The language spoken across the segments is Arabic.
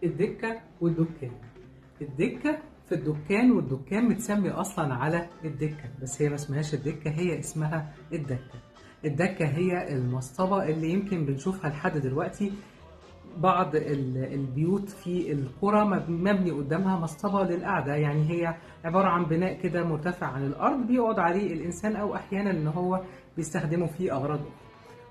الدكة والدكان. الدكة في الدكان، والدكان متسمي أصلا على الدكة، بس هي ما اسمهاش الدكة، هي اسمها الدكة. الدكة هي المصطبة اللي يمكن بنشوفها لحد دلوقتي. بعض البيوت في القرى مبني قدامها مصطبة للقعدة، يعني هي عبارة عن بناء كده مرتفع عن الأرض بيقعد عليه الإنسان، أو أحيانا إن هو بيستخدمه في أغراض أخرى.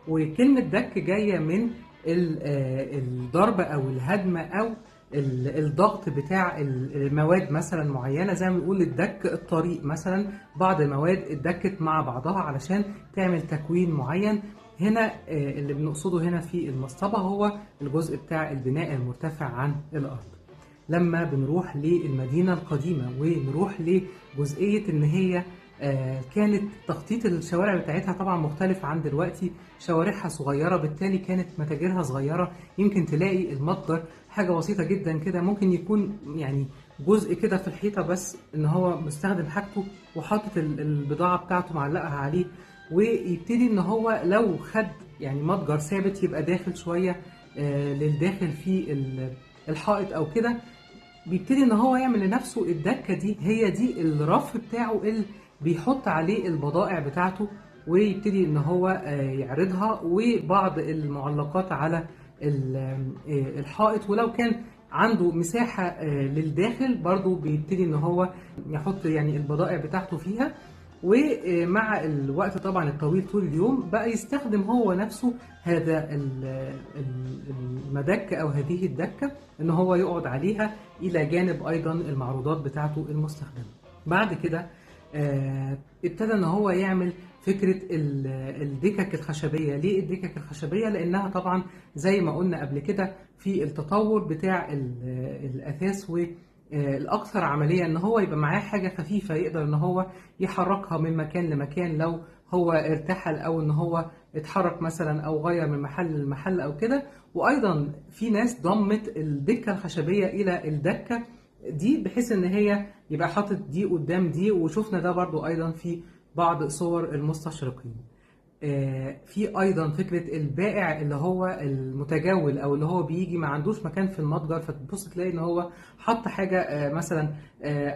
وكلمة دك جاية من الضرب أو الهدم أو الضغط بتاع المواد مثلا معينة، زي ما بنقول الدك الطريق مثلا، بعض المواد اتدكت مع بعضها علشان تعمل تكوين معين. هنا اللي بنقصده هنا في المصطبة هو الجزء بتاع البناء المرتفع عن الأرض. لما بنروح للمدينة القديمة ونروح لجزئية إن هي كانت تخطيط الشوارع بتاعتها طبعا مختلف عن دلوقتي، شوارعها صغيرة بالتالي كانت متاجرها صغيرة. يمكن تلاقي المتجر حاجة بسيطة جدا كده، ممكن يكون يعني جزء كده في الحيطة بس ان هو مستخدم حاجته وحاطط البضاعة بتاعته معلقها عليه، ويبتدي ان هو لو خد يعني متجر ثابت يبقى داخل شوية للداخل في الحائط او كده، بيبتدي ان هو يعمل لنفسه الدكه دي، هي دي الرف بتاعه اللي بيحط عليه البضائع بتاعته، ويبتدي ان هو يعرضها، وبعض المعلقات على الحائط. ولو كان عنده مساحة للداخل برضو بيبتدي ان هو يحط يعني البضائع بتاعته فيها. ومع الوقت طبعا الطويل طول اليوم بقى يستخدم هو نفسه هذا المدك او هذه الدكة، ان هو يقعد عليها الى جانب ايضا المعروضات بتاعته المستخدمة. بعد كده ابتدى ان هو يعمل فكرة الدكك الخشبية. ليه الدكك الخشبية؟ لانها طبعا زي ما قلنا قبل كده في التطور بتاع الاثاث، والاكثر عملية ان هو يبقى معاه حاجة خفيفة يقدر ان هو يحركها من مكان لمكان لو هو ارتحل، او ان هو اتحرك مثلا او غير من محل لمحل او كده. وايضا في ناس ضمت الدكة الخشبية الى الدكة دي بحيث ان هي يبقى حاطط دي قدام دي، وشفنا ده برضو ايضا في بعض صور المستشرقين. في ايضا فكره البائع اللي هو المتجول، او اللي هو بيجي ما عندوش مكان في المتجر، فتبص تلاقي ان هو حط حاجه مثلا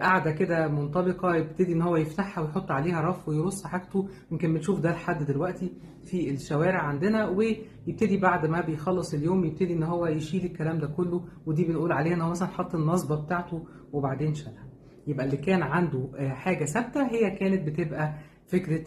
قاعده كده منطبقه، يبتدي ان هو يفتحها ويحط عليها رف ويرص حاجته. يمكن بنشوف ده لحد دلوقتي في الشوارع عندنا، ويبتدي بعد ما بيخلص اليوم يبتدي ان هو يشيل الكلام ده كله، ودي بنقول عليها ان هو مثلا حط النصبه بتاعته وبعدين شالها. يبقى اللي كان عنده حاجه ثابته هي كانت بتبقى فكره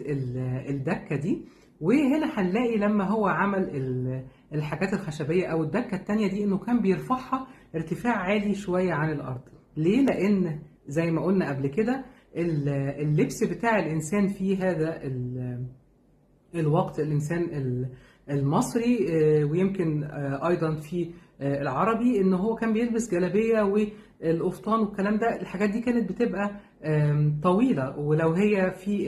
الدكه دي. وهنا هنلاقي لما هو عمل الحاجات الخشبية أو الدكة التانية دي إنه كان بيرفعها ارتفاع عالي شوية عن الأرض. ليه؟ لأن زي ما قلنا قبل كده اللبس بتاع الإنسان في هذا الوقت، الإنسان المصري ويمكن أيضا في العربي، إن هو كان بيلبس جلابية والقفطان والكلام ده. الحاجات دي كانت بتبقى طويلة، ولو هي في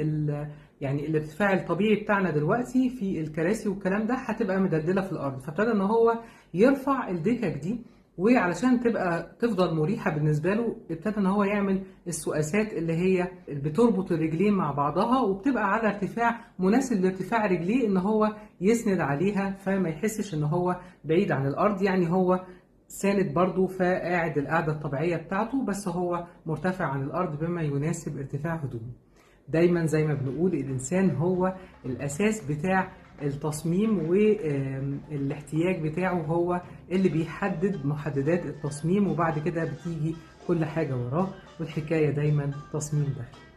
يعني الارتفاع الطبيعي بتاعنا دلوقتي في الكراسي والكلام ده هتبقى مدلدلة في الأرض. فابتدى إن هو يرفع الدكك دي، وعلشان تبقى تفضل مريحة بالنسبة له ابتدى ان هو يعمل السقاسات اللي هي بتربط الرجلين مع بعضها، وبتبقى على ارتفاع مناسب لارتفاع رجليه ان هو يسند عليها، فما يحسش ان هو بعيد عن الارض. يعني هو ساند برضه، فقاعد القعدة الطبيعية بتاعته، بس هو مرتفع عن الارض بما يناسب ارتفاع هدومه. دايما زي ما بنقول الانسان هو الاساس بتاع التصميم، والاحتياج بتاعه هو اللي بيحدد محددات التصميم، وبعد كده بتيجي كل حاجة وراه، والحكاية دايما تصميم داخلي.